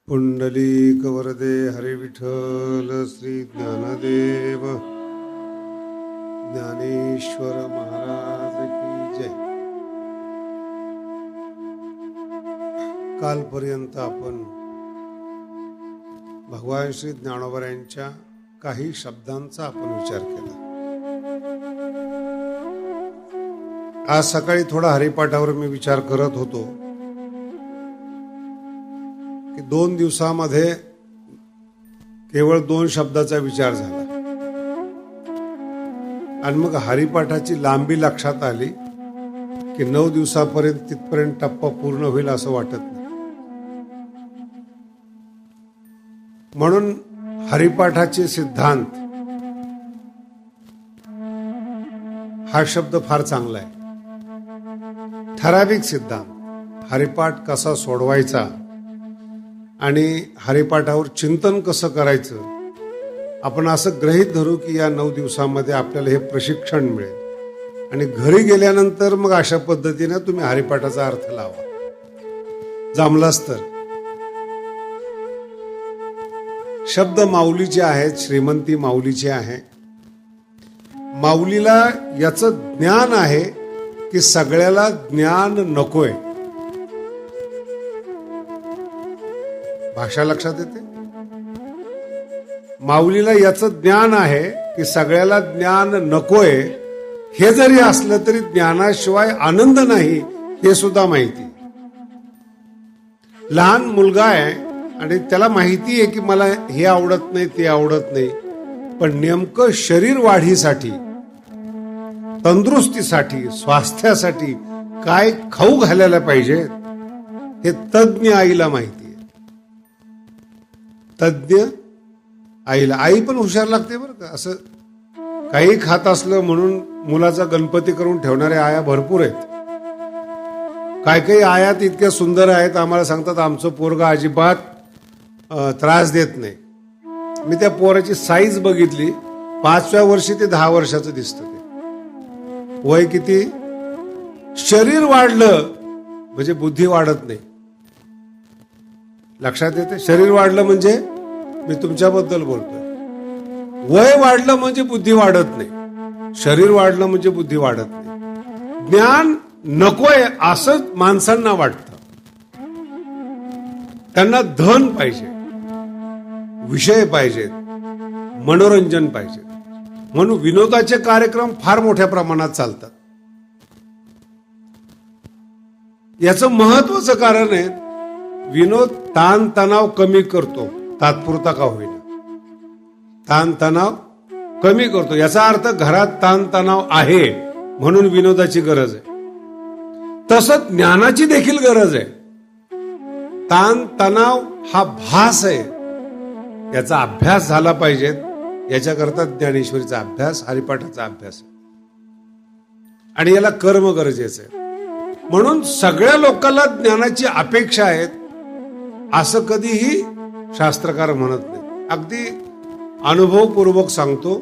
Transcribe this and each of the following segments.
पुंडलिक वरदे हरे विठ्ठल श्री ज्ञानदेव ज्ञानेश्वर महाराज की जय. कालपर्यंत आपण भगवान श्री ज्ञानोबा काही शब्दांचा आपण विचार केला. आज सकाळी थोडा हरिपाठावर मी विचार करत होतो की 2 दिवसामध्ये केवळ 2 शब्दाचा विचार झाला आणि मग हरिपाठाची लांबी लक्षात आली की 9 दिवसापर्यंत तिथपर्यंत टप्पा पूर्ण होईल असं वाटत नाही. म्हणून हरिपाठाचे सिद्धांत हा शब्द फार चांगला आहे. ठराविक सिद्धांत, हरिपाठ कसा सोडवायचा आणि हरिपाठावर चिंतन कसं करायचं, आपण असं गृहीत धरू की या 9 दिवसामध्ये आपल्याला हे प्रशिक्षण मिळेल आणि घरी गेल्यानंतर मग अशा पद्धतीने तुम्ही हरिपाठाचा अर्थ लावा. जमलाच तर शब्द माऊलीचे आहेत, श्रीमंती माऊलीचे आहे. माऊलीला याचं ज्ञान आहे की सगळ्याला ज्ञान नकोय. भाषा लक्षात येते. माऊलीला याचं ज्ञान आहे की सगळ्याला ज्ञान नकोय. हे जरी असलं तरी ज्ञानाशिवाय आनंद नाही हे सुद्धा माहिती. लहान मुलगा आहे आणि त्याला माहिती आहे की मला हे आवडत नाही, ते आवडत नाही, पण नेमकं शरीर वाढीसाठी, तंदुरुस्तीसाठी, स्वास्थ्यासाठी काय खाऊ घालायला पाहिजे हे तज्ञ आईला माहिती आहे. तज्ञ आईला. आई पण हुशार लागते बरं का. असं काही खात असलं म्हणून मुलाचा गणपती करून ठेवणाऱ्या आया भरपूर आहेत. काही आयात इतक्या सुंदर आहेत, आम्हाला सांगतात आमचं पोरगा अजिबात त्रास देत नाही. मी त्या पोराची साईज बघितली, 5व्या वर्षी ते 10 वर्षाचं दिसतं. ते वय किती? शरीर वाढलं म्हणजे बुद्धी वाढत नाही. लक्षात येते? शरीर वाढलं म्हणजे मी तुमच्याबद्दल बोलतोय. वय वाढलं म्हणजे बुद्धी वाढत नाही. शरीर वाढलं म्हणजे बुद्धी वाढत नाही. ज्ञान नकोय असं माणसांना वाटतं. त्यांना धन पाहिजे, विषय पाहिजेत, मनोरंजन पाहिजे. म्हणून विनोदाचे कार्यक्रम फार मोठ्या प्रमाणात चालतात. याचं महत्वाचं कारण आहे, विनोद ताण तणाव कमी करतो, तात्पुरता का होईना. ताण तणाव कमी करतो. याचा अर्थ घरात ताण तणाव आहे म्हणून विनोदाची गरज आहे. तसंच ज्ञानाची देखील गरज आहे. ताण तणाव हा भास आहे, याचा अभ्यास झाला पाहिजे. याच्याकरता ज्ञानेश्वरीचा अभ्यास, हरिपाठाचा अभ्यास आणि याला कर्म गरजेचं आहे. म्हणून सगळ्या लोकांना ज्ञानाची अपेक्षा आहे असं कधीही शास्त्रकार म्हणत नाही. अगदी अनुभवपूर्वक सांगतो,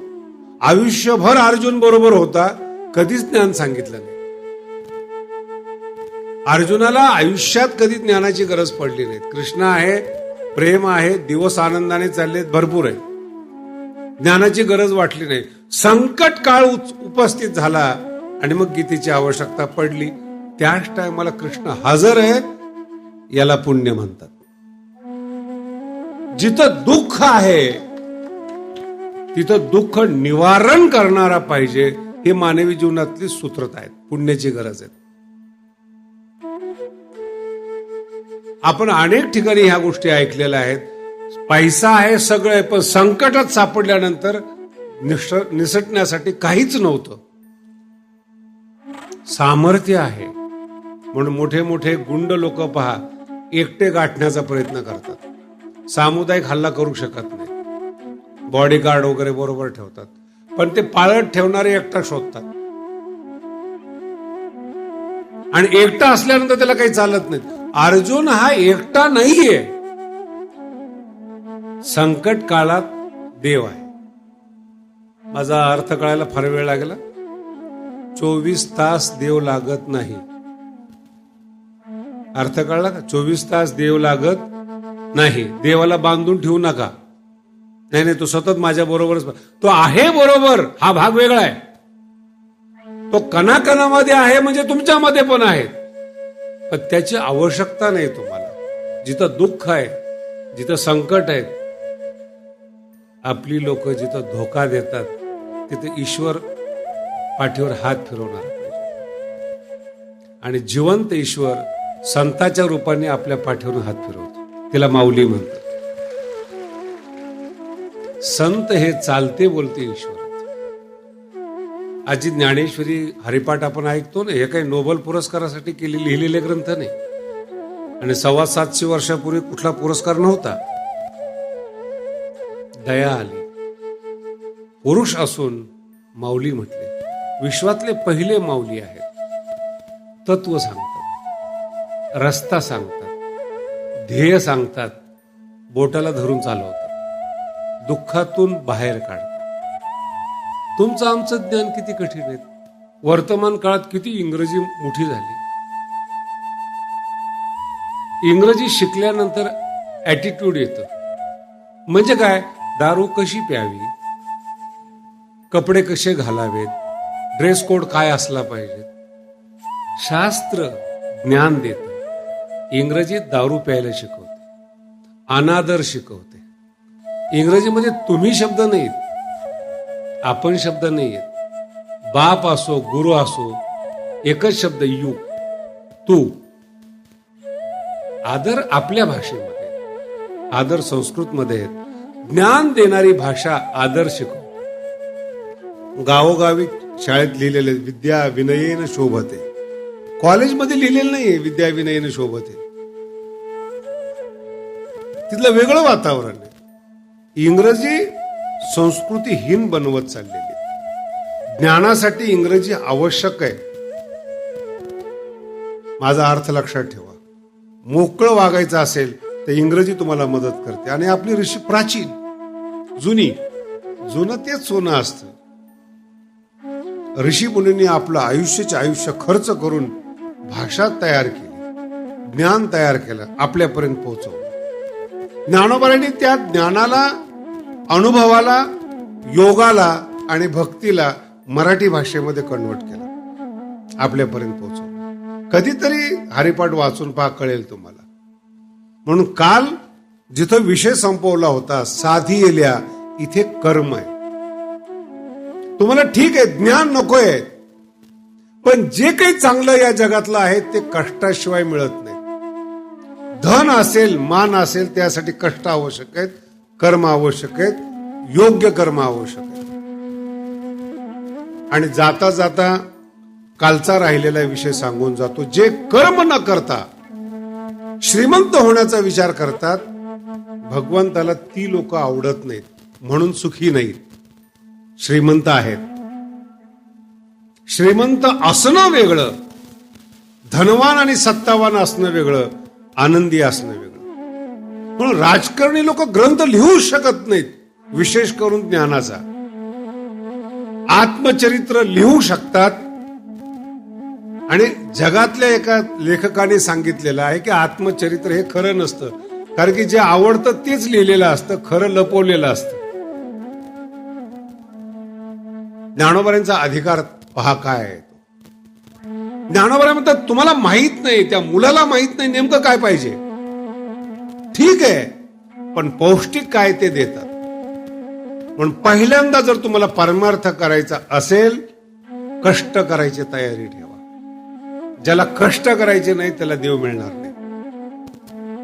आयुष्यभर अर्जुन बरोबर होता, कधीच ज्ञान सांगितलं नाही. अर्जुनाला आयुष्यात कधी ज्ञानाची गरज पडली नाही. कृष्ण आहे, प्रेम आहे, दिवस आनंदाने चाललेत, भरपूर आहे, ज्ञानाची गरज वाटली नाही. संकट काळ उपस्थित झाला आणि मग गीतेची आवश्यकता पडली. त्याच टायमाला कृष्ण हजर आहे. याला पुण्य म्हणतात. जिथं दुःख आहे तिथं दुःख निवारण करणारा पाहिजे. हे मानवी जीवनातली सूत्रता आहेत. पुण्याची गरज आहे. आपण अनेक ठिकाणी ह्या गोष्टी ऐकलेल्या आहेत. पैसा आहे, सगळं आहे, पण संकटात सापडल्यानंतर निसटण्यासाठी काहीच नव्हतं. सामर्थ्य आहे म्हणून मोठे मोठे गुंड लोक पहा, एकटे गाठण्याचा प्रयत्न करतात. सामुदायिक हल्ला करू शकत नाही. बॉडीगार्ड वगैरे बरोबर ठेवतात, पण ते पाळत ठेवणारे एकटा शोधतात. आणि एकटा असल्यानंतर त्याला काही चालत नाही. अर्जुन हा एकटा नाहीये. संकट काळात देव आहे. माझा अर्थ कळायला फार वेळ लागला. 24 तास देव लागत नाही. अर्थ कळला का? 24 तास देव लागत नाही, देवाला बांधून ठेवू नका. नाही नाही, तो सतत माझ्या बरोबरच, तो आहे बरोबर, हा भाग वेगळा आहे. तो कणाकणामध्ये आहे म्हणजे तुमच्यामध्ये पण आहे, पण त्याची आवश्यकता नाही तुम्हाला. जिथं दुःख आहे, जिथं संकट आहे, आपली लोक जिथं धोका देतात, तिथे ईश्वर पाठीवर हात फिरवणार आणि जिवंत ईश्वर संताच्या रूपाने आपल्या पाठीवरून हात फिरवतो. तिला माऊली म्हणतात. संत हे चालते बोलते ईश्वर. आजी ज्ञानेश्वरी हरिपाठ आपण ऐकतो ना, हे काही नोबेल पुरस्कारासाठी लिहिलेले ग्रंथ नाही आणि 750 वर्षापूर्वी कुठला पुरस्कार नव्हता. दया आली, पुरुष असून माऊली म्हटले. विश्वातले पहिले माऊली आहेत. तत्व सांगतात, रस्ता सांगतात, ध्येय सांगतात, बोटाला धरून चालवतात, दुःखातून बाहेर काढतात. तुमचं आमचं ज्ञान किती कठीण आहे. वर्तमान काळात किती इंग्रजी मोठी झाली. इंग्रजी शिकल्यानंतर ॲटिट्यूड येतं. म्हणजे काय, दारू कशी प्यावी, कपडे कसे घालावेत, ड्रेस कोड काय असला पाहिजे, शास्त्र ज्ञान देतं. इंग्रजीत दारू प्यायला शिकवते, अनादर शिकवते. इंग्रजीमध्ये तुम्ही शब्द नाहीत, आपण शब्द नाहीयेत. बाप असो, गुरु असो, एकच शब्द यू, तू. आदर आपल्या भाषेमध्ये, आदर संस्कृतमध्ये. ज्ञान देणारी भाषा आदर शिकवते. गावोगावी शाळेत लिहिलेले विद्या विनयेन शोभते. कॉलेजमध्ये लिहिलेलं नाहीये विद्या विनयेन शोभते. तिथलं वेगळं वातावरण आहे. इंग्रजी संस्कृतीहीन बनवत चाललेली. ज्ञानासाठी इंग्रजी आवश्यक आहे. माझा अर्थ लक्षात ठेवा. मोकळं वागायचं असेल तर इंग्रजी तुम्हाला मदत करते. आणि आपली ऋषी प्राचीन, जुनं तेच सोनं असतं. ऋषी मुनींनी आपलं आयुष्य खर्च करून भाषा तयार केली, ज्ञान तयार केलं, आपल्यापर्यंत पोहोचवलं. ज्ञानोबांनी त्या ज्ञानाला, अनुभवाला, योगाला आणि भक्तीला मराठी भाषेमध्ये कन्वर्ट केलं, आपल्यापर्यंत पोहोचवलं. कधीतरी हरिपाठ वाचून पहा, कळेल तुम्हाला. म्हणून काल जिथं विषय संपवला होता, साधी येल्या, इथे कर्म आहे. तुम्हाला ठीक आहे, ज्ञान नकोय, पण जे काही चांगलं या जगातलं आहे ते कष्टाशिवाय मिळत नाही. धन असेल, मान असेल, त्यासाठी कष्ट आवश्यक आहेत, कर्म आवश्यक आहेत, योग्य कर्म आवश्यक आहेत. आणि जाता जाता कालचा राहिलेला विषय सांगून जातो. जे कर्म न करता श्रीमंत होण्याचा विचार करतात, भगवंताला ती लोक आवडत नाहीत, म्हणून सुखी नाहीत. श्रीमंत आहेत. श्रीमंत असणं वेगळं, धनवान आणि सत्तावान असणं वेगळं, आनंदी असणं वेगळं. म्हणून राजकारणी लोक ग्रंथ लिहू शकत नाहीत, विशेष करून ज्ञानाचा. आत्मचरित्र लिहू शकतात. आणि जगातल्या एका लेखकाने सांगितलेलं आहे की आत्मचरित्र हे खरं नसतं, कारण की जे आवडतं तेच लिहिलेलं असतं, खरं लपवलेलं असतं. ज्ञानोबांचा अधिकार पहा काय आहे. ज्ञानोबा म्हणतात, तुम्हाला माहित नाही, त्या मुलाला माहित नाही नेमकं काय पाहिजे. ठीक आहे, पण पौष्टिक काय ते देतात. पण पहिल्यांदा जर तुम्हाला परमार्थ करायचा असेल, कष्ट करायची तयारी ठेवा. ज्याला कष्ट करायचे नाही त्याला देव मिळणार नाही.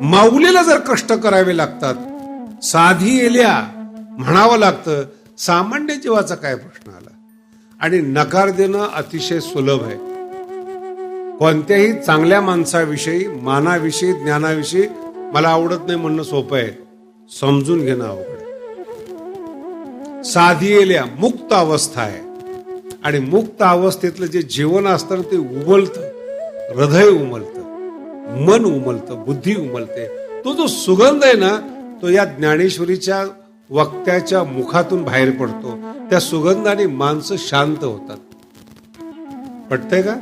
माऊलीला जर कष्ट करावे लागतात, साधी येल्या म्हणावं लागतं, सामान्य जीवाचा काय प्रश्न आला. आणि नकार देणं अतिशय सुलभ आहे. कोणत्याही चांगल्या माणसाविषयी, मानाविषयी, ज्ञानाविषयी मला आवडत नाही म्हणणं सोपं आहे, समजून घेणं अवघड आहे. साधी येल्या मुक्त अवस्था आहे. आणि मुक्त अवस्थेतलं जे जीवन असतं ते उमलतं, हृदय उमलतं, मन उमलतं, बुद्धी उमलते. तो जो सुगंध आहे ना, तो या ज्ञानेश्वरीच्या वक्त्याच्या मुखातून बाहेर पडतो. त्या सुगंधाने माणसं शांत होतात. पटतंय का?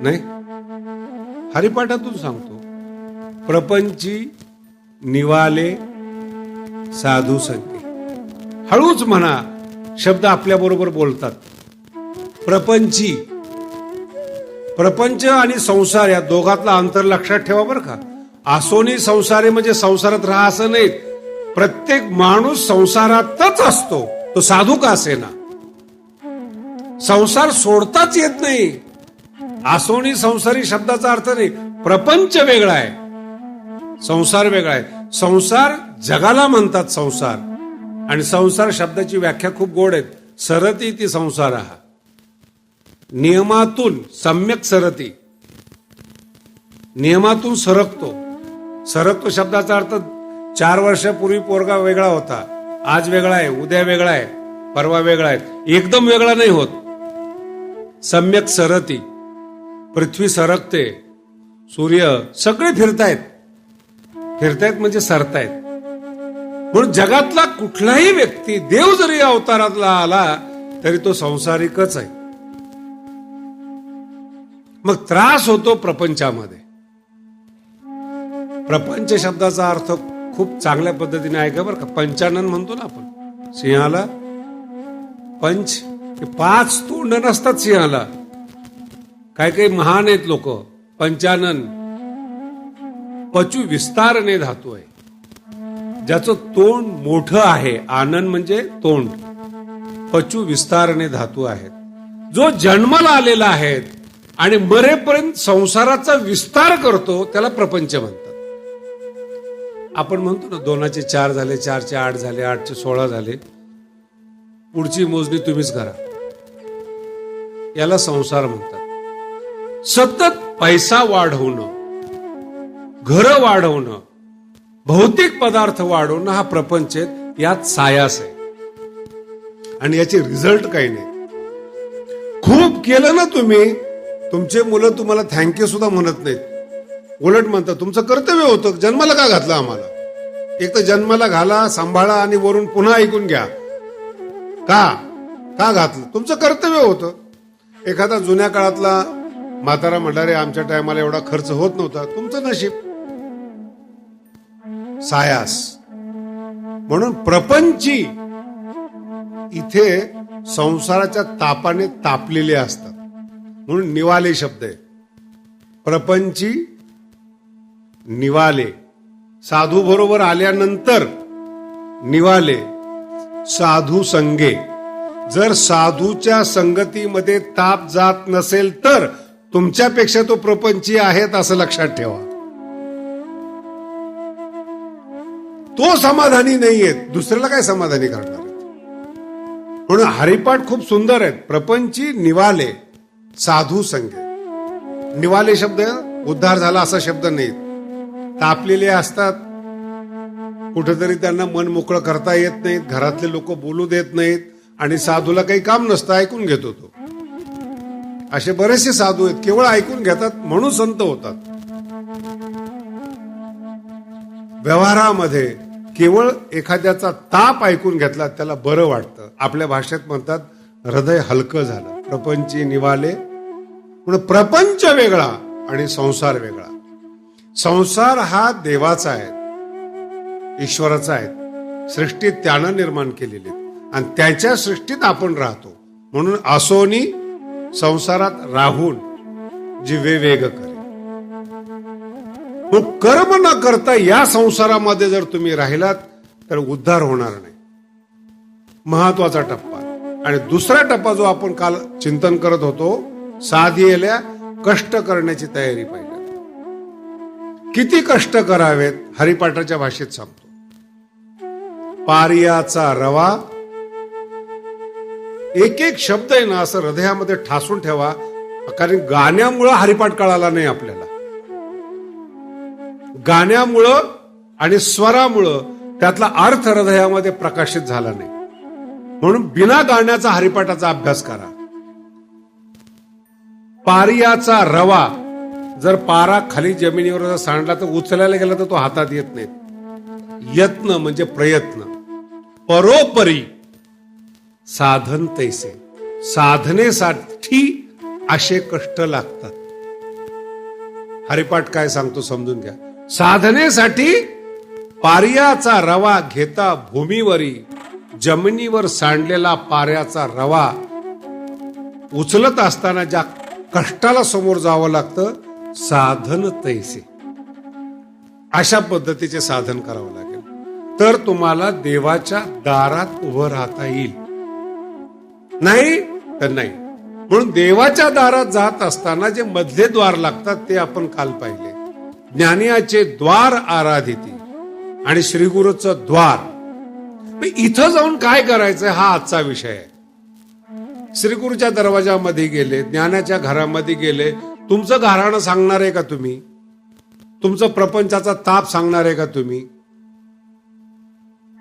नाही? हरिपाठातून सांगतो. प्रपंची निवाले साधू संगे. हळूच म्हणा, शब्द आपल्या बरोबर बोलतात. प्रपंची, प्रपंच आणि संसार या दोघातला अंतर लक्षात ठेवा बरं का. आसोनी संसारे म्हणजे संसारात राहा असं नाही. प्रत्येक माणूस संसारातच असतो, तो साधू का असेना. संसार सोडताच येत नाही. आसोनी संसारी शब्दाचा अर्थ नाही. प्रपंच वेगळा आहे, संसार वेगळा आहे. संसार जगाला म्हणतात संसार, आणि संसार शब्दाची व्याख्या खूप गोड आहे. सरती ती संसार हा नियमातून सम्यक सरती, नियमातून सरकतो. सरकतो शब्दाचा अर्थ 4 वर्षापूर्वी पोरगा वेगळा होता, आज वेगळा आहे, उद्या वेगळा आहे, परवा वेगळा आहे, एकदम वेगळा नाही होत. सम्यक सरती. पृथ्वी सरकते, सूर्य सगळे फिरतायत. फिरतायत म्हणजे सरतायत. म्हणून जगातला कुठलाही व्यक्ती, देव जरी अवतारातला आला तरी तो संसारिकच आहे. मग त्रास होतो प्रपंचामध्ये. प्रपंच शब्दाचा अर्थ खूप चांगल्या पद्धतीने ऐका बरं का. पंचानन म्हणतो ना आपण सिंहाला. पंच, 5 तोंड नसतात सिंहाला. काही महान आहेत लोक. पंचानन पचू विस्तारने धातू आहे. ज्याचं तोंड मोठं आहे, आनन म्हणजे तोंड, पचू विस्तारने धातू आहेत. जो जन्माला आलेला आहे आणि मरेपर्यंत संसाराचा विस्तार करतो त्याला प्रपंच म्हणतात. आपण म्हणतो ना 2चे 4 झाले, 4चे 8 झाले, 8चे 16 झाले, पुढची मोजणी तुम्हीच करा. याला संसार म्हणतात. सतत पैसा वाढवणं, घरं वाढवणं, भौतिक पदार्थ वाढवणं हा प्रपंच आहे. यात सायास आहे आणि याचे रिझल्ट काही नाही. खूप केलं ना तुम्ही, तुमचे मुलं तुम्हाला थँक्यू सुद्धा म्हणत नाहीत. उलट म्हणतात तुमचं कर्तव्य होतं, जन्माला का घातलं आम्हाला. एक तर जन्माला घाला, सांभाळा आणि वरून पुन्हा ऐकून घ्या. का घातलं, तुमचं कर्तव्य होतं. एखादा जुन्या काळातला म्हातारा म्हणला रे आमच्या टायमाला एवढा खर्च होत नव्हता, तुमचं नशीब. सायास. म्हणून प्रपंची इथे संसाराच्या तापाने तापलेले असतात, म्हणून निवाले शब्द आहे. प्रपंची निवाले. साधू बरोबर आल्यानंतर निवाले. साधू संगे. जर साधूच्या संगतीमध्ये ताप जात नसेल तर तुमच्यापेक्षा तो प्रपंची आहेत असं लक्षात ठेवा. तो समाधानी नाहीये, दुसऱ्याला काय समाधानी करणार. म्हणून हरिपाठ खूप सुंदर आहेत. प्रपंची निवाले साधू संगे. निवाले शब्द उद्धार झाला असा शब्द नाही. तापलेले असतात, कुठेतरी त्यांना मन मोकळं करता येत नाहीत, घरातले लोक बोलू देत नाहीत आणि साधूला काही काम नसतं, ऐकून घेतो तो. असे बरेचसे साधू आहेत, केवळ ऐकून घेतात म्हणून संत होतात. व्यवहारामध्ये केवळ एखाद्याचा ताप ऐकून घेतला त्याला बरं वाटतं. आपल्या भाषेत म्हणतात हृदय हलकं झालं. प्रपंची निवाले. म्हणून प्रपंच वेगळा आणि संसार वेगळा. संसार हा देवाचा आहे, ईश्वराचा आहे. सृष्टी त्यानं निर्माण केलेली आणि त्याच्या सृष्टीत आपण राहतो. म्हणून आसोनी संसारात राहून जीवे वेग करे. मग कर्म न करता या संसारामध्ये जर तुम्ही राहिलात तर उद्धार होणार नाही. महत्वाचा टप्पा. आणि दुसरा टप्पा जो आपण काल चिंतन करत होतो, साधीला कष्ट करण्याची तयारी पाहिजे. किती कष्ट करावेत हरिपाठाच्या भाषेत सांगतो. पारियाचा रवा. एक एक शब्द आहे ना असं हृदयामध्ये ठासून ठेवा, कारण गाण्यामुळं हरिपाठ कळाला नाही आपल्याला. गाण्यामुळं आणि स्वरामुळं त्यातला अर्थ हृदयामध्ये प्रकाशित झाला नाही. म्हणून बिना गाण्याचा हरिपाठाचा अभ्यास करा. पारियाचा रवा. जर पारा खाली जमिनीवर जर सांडला तर उचलायला गेला तर तो हातात येत नाही. यत्न म्हणजे प्रयत्न. परोपरी साधन तैसे. साधनेसाठी असे कष्ट लागतात. हरिपाठ काय सांगतो समजून घ्या. साधनेसाठी पारियाचा रवा घेता भूमीवरी, जमिनीवर सांडलेला पाऱ्याचा रवा उचलत असताना ज्या कष्टाला समोर जावं लागतं, साधन तैसे. अशा पद्धतीचे साधन करावं लागेल, तर तुम्हाला देवाच्या दारात उभं राहता येईल. नाही तर नाही. म्हणून देवाच्या दारात जात असताना जे मधले द्वार लागतात ते आपण काल पाहिले. ज्ञानियाचे द्वार आराधिती आणि श्रीगुरूचं द्वार. इथं जाऊन काय करायचं हा आजचा विषय आहे. श्रीगुरूच्या दरवाजामध्ये गेले, ज्ञानाच्या घरामध्ये गेले, तुमचं घराणं सांगणार आहे का तुम्ही? तुमचं प्रपंचाचा ताप सांगणार आहे का तुम्ही?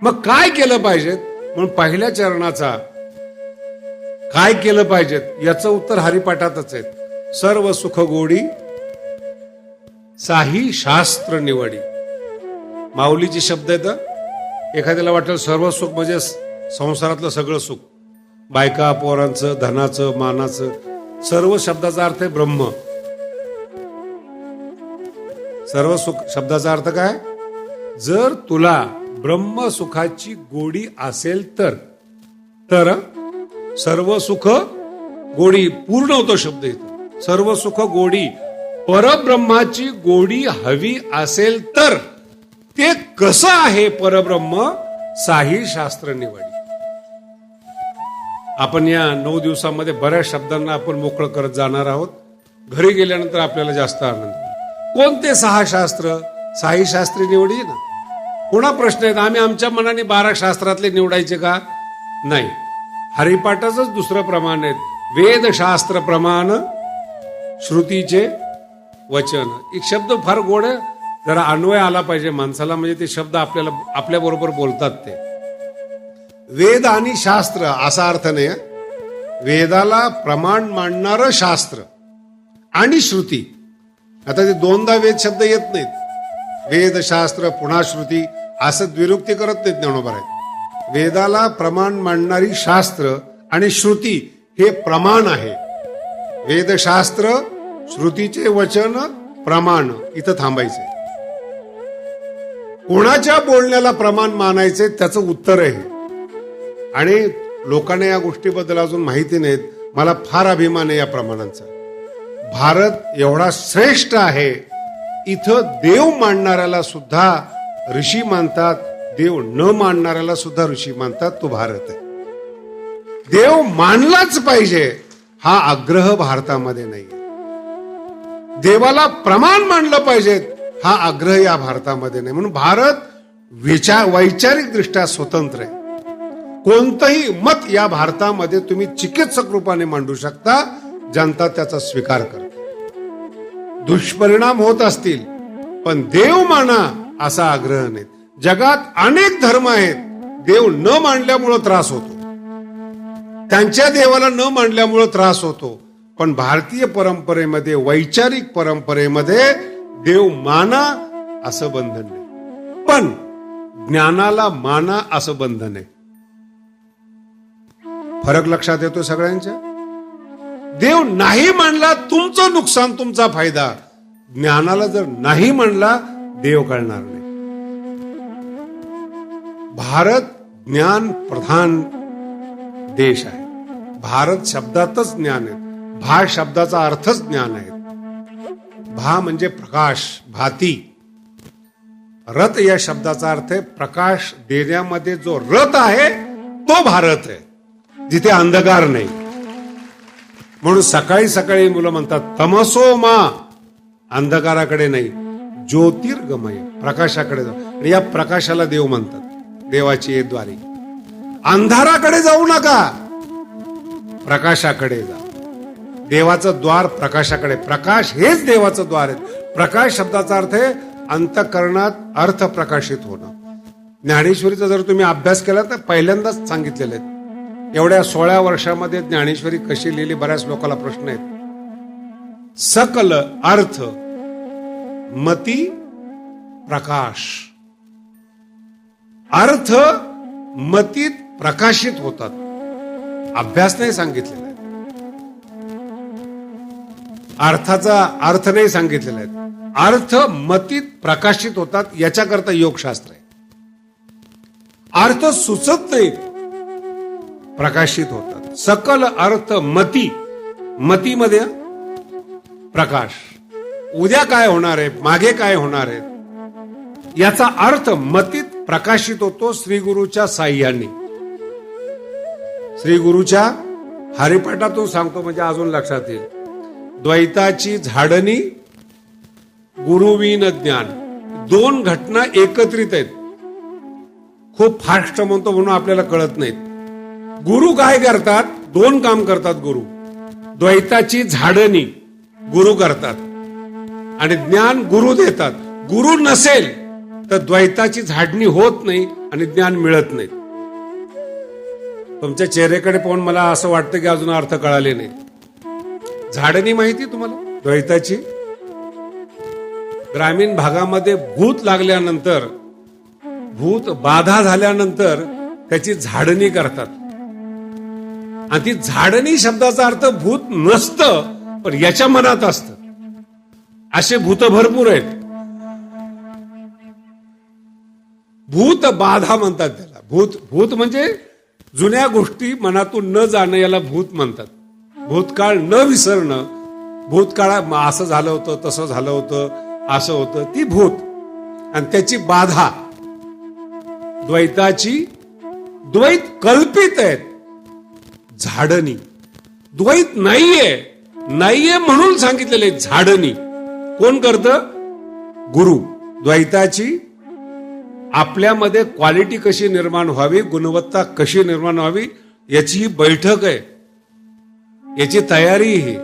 मग काय केलं पाहिजे? म्हणून पहिल्या चरणाचा काय केलं पाहिजे याचं उत्तर हरिपाठातच आहे. सर्व सुख गोडी साही शास्त्र निवडी. माऊलीचे शब्द आहेत. एखाद्याला वाटेल सर्व सुख म्हणजे संसारातलं सगळं सुख, बायका पोरांचं, धनाचं, मानाचं. सर्व शब्दाचा अर्थ आहे ब्रह्म. सर्व सुख शब्दाचा अर्थ काय? जर तुला ब्रह्म सुखाची गोडी असेल तर सर्व सुख गोडी पूर्ण होतो शब्द इथं. सर्व सुख गोडी परब्रह्माची गोडी हवी असेल तर ते कसं आहे परब्रह्म? साही शास्त्र निवडी. आपण या 9 दिवसामध्ये बऱ्याच शब्दांना आपण मोकळं करत जाणार आहोत. घरी गेल्यानंतर आपल्याला जास्त आनंद. कोणते 6 शास्त्र? साही शास्त्री निवडी ना. पुन्हा प्रश्न आहेत, आम्ही आमच्या मनाने 12 शास्त्रातले निवडायचे का? नाही. हरिपाठाचंच दुसरं प्रमाण आहे. वेदशास्त्र प्रमाण श्रुतीचे वचन. एक शब्द फार गोड आहे, जरा अन्वय आला पाहिजे माणसाला, म्हणजे ते शब्द आपल्या बरोबर बोलतात. ते वेद आणि शास्त्र असा अर्थ नाही. वेदाला प्रमाण मांडणारं शास्त्र आणि श्रुती. आता ते दोनदा वेद शब्द येत नाहीत. वेद शास्त्र पुन्हा श्रुती असं द्विरुक्ती करत नाहीत ज्ञानोबा आहेत. वेदाला प्रमाण मांडणारी शास्त्र आणि श्रुती हे प्रमाण आहे. वेदशास्त्र, श्रुतीचे वचन, प्रमाण. इथं थांबायचे. कोणाच्या बोलण्याला प्रमाण मानायचे त्याचं उत्तर आहे. आणि लोकांना या गोष्टीबद्दल अजून माहिती नाहीत. मला फार अभिमान आहे या प्रमाणांचा. भारत एवढा श्रेष्ठ आहे, इथं देव मानणाऱ्याला सुद्धा ऋषी मानतात, देव न मानणाऱ्याला सुद्धा ऋषी मानतात. तो भारत आहे. देव मानलाच पाहिजे हा आग्रह भारतामध्ये नाही. देवाला प्रमाण मानलं पाहिजे हा आग्रह या भारतामध्ये नाही. म्हणून भारत वैचारिक दृष्ट्या स्वतंत्र आहे. कोणतंही मत या भारतामध्ये तुम्ही चिकित्सक रूपाने मांडू शकता, जनता त्याचा स्वीकार करते. दुष्परिणाम होत असतील पण देव माना असा आग्रह नाही. जगात अनेक धर्म आहेत, देव न मानल्यामुळं त्रास होतो, त्यांच्या देवाला न मानल्यामुळं त्रास होतो. पण भारतीय परंपरेमध्ये, वैचारिक परंपरेमध्ये देव माना असं बंधन नाही, पण ज्ञानाला माना असं बंधन आहे. फरक लक्षात येतो सगळ्यांच्या. देव नाही मानला तुमचं नुकसान, तुमचा फायदा. ज्ञानाला जर नाही मानला देव कळणार नाही. भारत ज्ञान प्रधान देश आहे. भारत शब्दातच ज्ञान आहे. भा शब्दाचा अर्थच ज्ञान आहे. भा म्हणजे प्रकाश, भाती. रथ या शब्दाचा अर्थ आहे प्रकाश देण्यामध्ये जो रथ आहे तो भारत आहे, जिथे अंधकार नाही. म्हणून सकाळी सकाळी मुलं म्हणतात तमसो मा, अंधकाराकडे नाही, ज्योतिर्गमय, प्रकाशाकडे जाऊ. आणि या प्रकाशाला देव म्हणतात. देवाची द्वारी. अंधाराकडे जाऊ नका, प्रकाशाकडे जा. देवाचं द्वार प्रकाशाकडे. प्रकाश हेच देवाचं द्वार आहे. प्रकाश शब्दाचा अर्थ आहे अंतःकरणात अर्थ प्रकाशित होणं. ज्ञानेश्वरीचा जर तुम्ही अभ्यास केला तर पहिल्यांदाच सांगितलेलं आहे. एवढ्या 16 वर्षामध्ये ज्ञानेश्वरी कशी लिहिली, बऱ्याच लोकांना प्रश्न आहेत. सकल अर्थ मती प्रकाश. अर्थ मतीत प्रकाशित होतात. अभ्यास नाही सांगितलेला आहे. अर्थाचा अर्थ नाही सांगितलेला आहे. अर्थ मतीत प्रकाशित होतात, याच्याकरता योगशास्त्र आहे. अर्थ सुचत नाहीत, प्रकाशित होतात. सकल अर्थ मती, मतीमध्ये प्रकाश. उद्या काय होणार आहे, मागे काय होणार आहे, याचा अर्थ मतीत प्रकाशित होतो श्री गुरुच्या साह्याने. श्री गुरुच्या हरिपाठातून सांगतो म्हणजे अजून लक्षात येईल. द्वैताची झाडणी गुरुविन ज्ञान, दोन घटना एकत्रित आहेत. खूप फास्ट म्हणतो म्हणून आपल्याला कळत नाहीत. गुरु काय करतात, दोन काम करतात गुरु. द्वैताची झाडणी गुरु करतात आणि ज्ञान गुरु देतात. गुरु नसेल तर द्वैताची झाडणी होत नाही आणि ज्ञान मिळत नाही. तुमच्या चेहऱ्याकडे पाहून मला असं वाटतं की अजून अर्थ कळाले नाही. झाडणी माहिती तुम्हाला द्वैताची? ग्रामीण भागामध्ये भूत लागल्यानंतर, भूत बाधा झाल्यानंतर त्याची झाडणी करतात. आणि ती झाडणी शब्दाचा अर्थ भूत नसतं पण याच्या मनात असतं. असे भूत भरपूर आहेत. भूत बाधा म्हणतात त्याला. भूत म्हणजे जुन्या गोष्टी मनातून न जाणं, याला भूत म्हणतात. भूतकाळ न विसरणं, भूतकाळात असं झालं होतं, तसं झालं होतं, असं होतं, ती भूत. आणि त्याची बाधा द्वैताची. द्वैत कल्पित आहेत, झाडणी. द्वैत नाहीये म्हणून सांगितलेले झाडणी. कोण करतं? गुरु. द्वैताची आपल्यामध्ये क्वालिटी कशी निर्माण व्हावी, गुणवत्ता कशी निर्माण व्हावी, याची ही बैठक आहे, याची तयारी ही.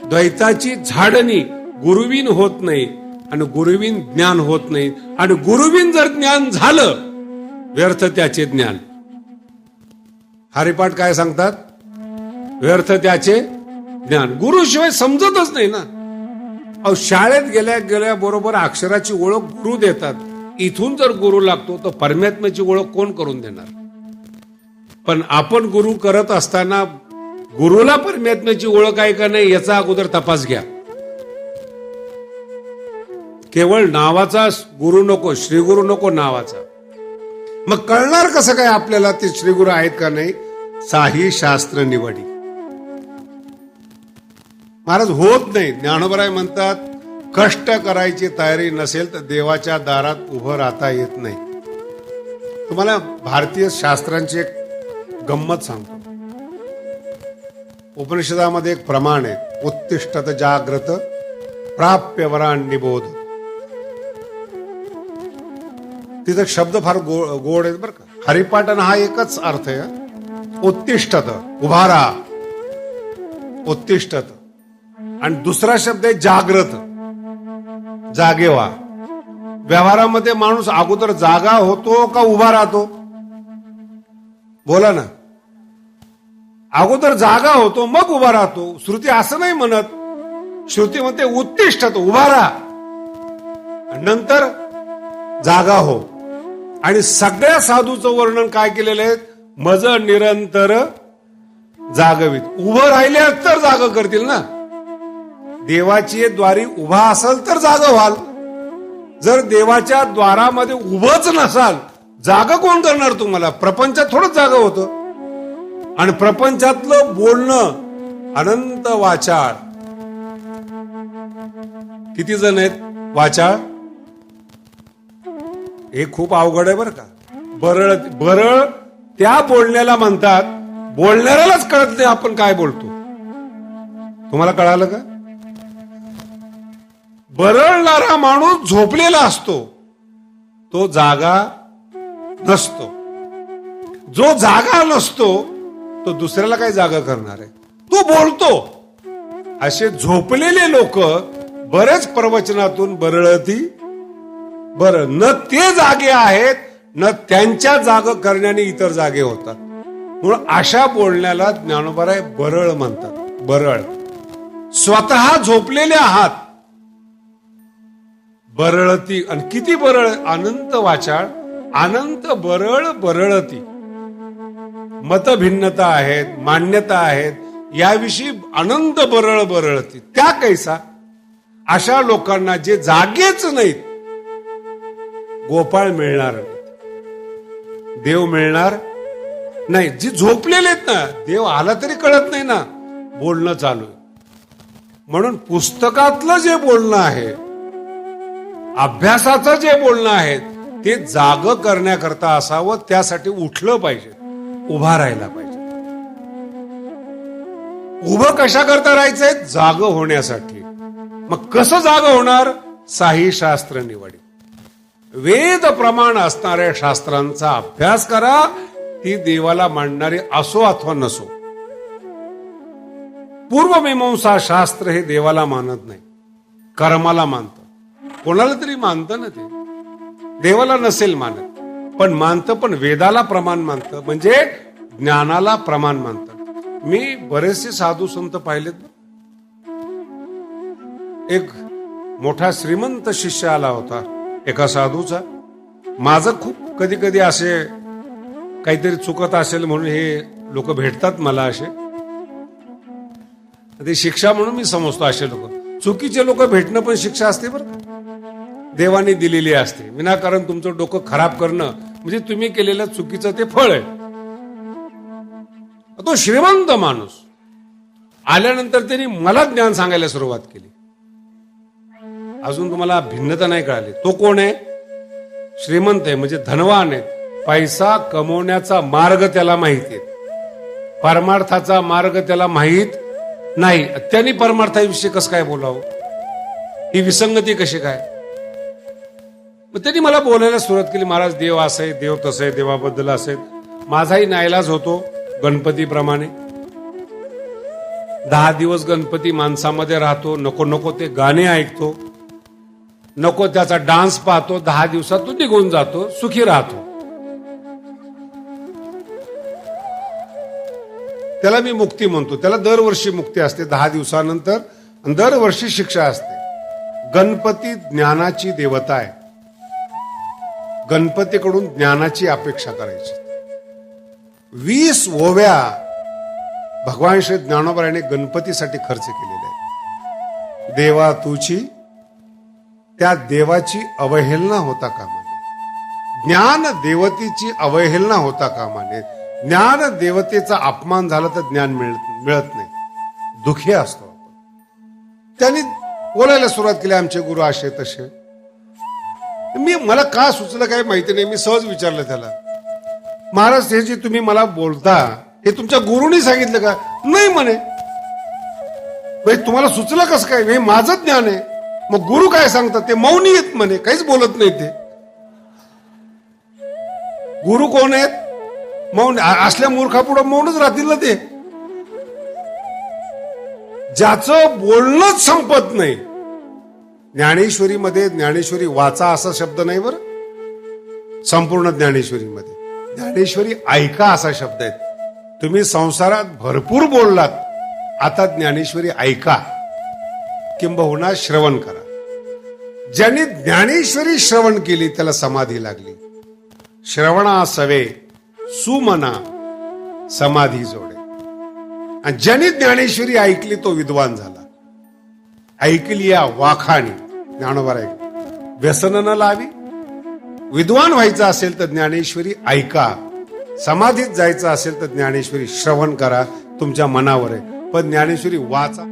द्वैताची झाडणी गुरुविन होत नाही आणि गुरुविन ज्ञान होत नाही. आणि गुरुविन जर ज्ञान झालं, व्यर्थ त्याचे ज्ञान. हरिपाठ काय सांगतात? व्यर्थ त्याचे ज्ञान. गुरुशिवाय समजतच नाही ना. अहो, शाळेत गेल्या बरोबर अक्षराची ओळख गुरु देतात. इथून जर गुरु लागतो तर परमात्म्याची ओळख कोण करून देणार? पण आपण गुरु करत असताना गुरुला परमात्म्याची ओळख आहे का नाही याचा अगोदर तपास घ्या. केवळ नावाचा गुरु नको, श्रीगुरु नको नावाचा. मग कळणार कसं काय आपल्याला ते श्रीगुरु आहेत का नाही? साही शास्त्र निवडी. महाराज होत नाही. ज्ञानोबराय म्हणतात, कष्ट करायची तयारी नसेल तर देवाच्या दारात उभं राहता येत नाही. तुम्हाला भारतीय शास्त्रांची एक गंमत सांगतो. उपनिषदामध्ये एक प्रमाण आहे, उत्तिष्ठत जाग्रत प्राप्य वरान निबोध. तिचा शब्द फार गोड आहे बरं का. हरिपाठन हा एकच अर्थ आहे, उत्तिष्ठत, उभा राहा, उत्तिष्ठत. आणि दुसरा शब्द आहे जाग्रत, जागे व्हा. व्यवहारामध्ये माणूस अगोदर जागा होतो का उभा राहतो? बोला ना. अगोदर जागा होतो मग उभा राहतो. श्रुती असं नाही म्हणत. श्रुती म्हणते उत्तिष्ठत, उभा राहा, नंतर जागा हो. आणि सगळ्या साधूचं वर्णन काय केलेलं आहे? मज निरंतर जागवीत. उभं राहिले तर जागा करतील ना. देवाची द्वारी उभा असाल तर जागा व्हाल. जर देवाच्या द्वारामध्ये उभंच नसाल, जागा कोण करणार तुम्हाला? प्रपंचात थोडंच जागा होतं. आणि प्रपंचातलं बोलणं अनंत वाचाळ. किती जण आहेत वाचाळ? हे खूप अवघड आहे बरं का. बरळ त्या बोलण्याला म्हणतात, बोलणाऱ्यालाच कळत नाही आपण काय बोलतो. तुम्हाला कळालं का? बरळणारा माणूस झोपलेला असतो, तो जागा नसतो. जो जागा नसतो तो दुसऱ्याला काय जागा करणार आहे? तो बोलतो. असे झोपलेले लोक बरेच प्रवचनातून बरळती. बरं, न ते जागे आहेत न त्यांच्या जाग करण्याने इतर जागे होतात. म्हणून अशा बोलण्याला ज्ञानोबराय बरळ म्हणतात. बरळ. स्वतः झोपलेले आहात, बरळती. आणि किती बरळ? अनंत वाचाळ, अनंत बरळ बरळती. मतभिन्नता आहेत, मान्यता आहेत, याविषयी अनंत बरळ बरळती. त्या कैसा? अशा लोकांना जे जागेच नाहीत, गोपाळ मिळणार नाहीत. देव मिळणार नाही. जी झोपलेले आहेत ना, देव आला तरी कळत नाही ना, बोलणं चालू आहे. म्हणून पुस्तकातलं जे बोलणं आहे, अभ्यासाचं जे बोलणं आहे, ते जाग करण्याकरता असावं. त्यासाठी उठलं पाहिजे, उभा राहायला पाहिजे. उभं कशा करता राहायचंय? जाग होण्यासाठी. मग कसं जाग होणार? साही शास्त्र निवडी, वेद प्रमाण असणाऱ्या शास्त्रांचा अभ्यास करा. ती देवाला मांडणारी असो अथवा नसो. पूर्वमीमांसा शास्त्र हे देवाला मानत नाही, कर्माला मानतं. कोणाला तरी मानतं ना, ते देवाला नसेल मानत, पण मानतं. पण वेदाला प्रमाण मानतं, म्हणजे ज्ञानाला प्रमाण मानतं. मी बरेचसे साधू संत पाहिलेत. एक मोठा श्रीमंत शिष्य आला होता एका साधूचा. माझं खूप कधी कधी असे काहीतरी चुकत असेल म्हणून हे लोक भेटतात मला. असे ते शिक्षा म्हणून मी समजतो. असे लोक, चुकीचे लोक भेटणं पण शिक्षा असते बरं का, देवाने दिलेली असते. विनाकारण तुमचं डोकं खराब करणं म्हणजे तुम्ही केलेल्या चुकीचं ते फळ आहे. तो श्रीमंत माणूस आल्यानंतर त्यांनी मला ज्ञान सांगायला सुरुवात केली. अजून तुम्हाला भिन्नता नाही कळाली. तो कोण आहे? श्रीमंत आहे, म्हणजे धनवान आहे. पैसा कमवण्याचा मार्ग त्याला माहिती आहे, परमार्थाचा मार्ग त्याला माहीत नाही. त्यांनी परमार्थाविषयी कसं काय बोलावं? ही विसंगती कशी काय? मग त्यांनी मला बोलायला सुरुवात केली. महाराज, देव असं आहे, देव तसं आहे, देवाबद्दल असं आहे. माझाही नाईलाज होतो गणपतीप्रमाणे. 10 दिवस गणपती माणसामध्ये राहतो. नको नको ते गाणे ऐकतो, नको त्याचा डान्स पाहतो. 10 दिवसात तो निघून जातो, सुखी राहतो. त्याला मी मुक्ती म्हणतो. त्याला दरवर्षी मुक्ती असते 10 दिवसानंतर, आणि दरवर्षी शिक्षा असते. गणपती ज्ञानाची देवता आहे. गणपतीकडून ज्ञानाची अपेक्षा करायची. 20 ओव्या भगवान श्री ज्ञानोबरायाने गणपतीसाठी खर्च केलेला आहे. देवा तुझी, त्या देवाची अवहेलना होता कामा नये. ज्ञान देवतेची अवहेलना होता कामा नये. ज्ञान देवतेचा अपमान झाला तर ज्ञान मिळत नाही, दुःखी असतो आपण. त्यांनी बोलायला सुरुवात केली, आमचे गुरु असे तसे. मला का सुचलं काही माहिती नाही. मी सहज विचारलं त्याला, महाराज हे जे तुम्ही मला बोलता हे तुमच्या गुरुनी सांगितलं का? नाही म्हणे. तुम्हाला सुचलं कसं काय? हे माझं ज्ञान आहे. मग गुरु काय सांगतात? ते मौनी आहेत म्हणे, काहीच बोलत नाही ते. गुरु कोण आहेत? मौन. असल्या मूर्खापुढं मौनच राहतील ना ते. ज्याचं बोलणंच संपत नाही. ज्ञानेश्वरीमध्ये ज्ञानेश्वरी वाचा असा शब्द नाही बरं संपूर्ण ज्ञानेश्वरीमध्ये. ज्ञानेश्वरी ऐका असा शब्द आहे. तुम्ही संसारात भरपूर बोललात, आता ज्ञानेश्वरी ऐका, किंबहुना श्रवण करा. ज्यांनी ज्ञानेश्वरी श्रवण केली त्याला समाधी लागली. श्रवणा सवे सुमना समाधी जोडे. आणि ज्यांनी ज्ञानेश्वरी ऐकली तो विद्वान झाला. ऐकली या वाखाणी ज्ञानोबा व्यसन न लावी. विद्वान व्हायचं असेल तर ज्ञानेश्वरी ऐका. समाधीत जायचं असेल तर ज्ञानेश्वरी श्रवण करा. तुमच्या मनावर आहे, पण ज्ञानेश्वरी वाचा.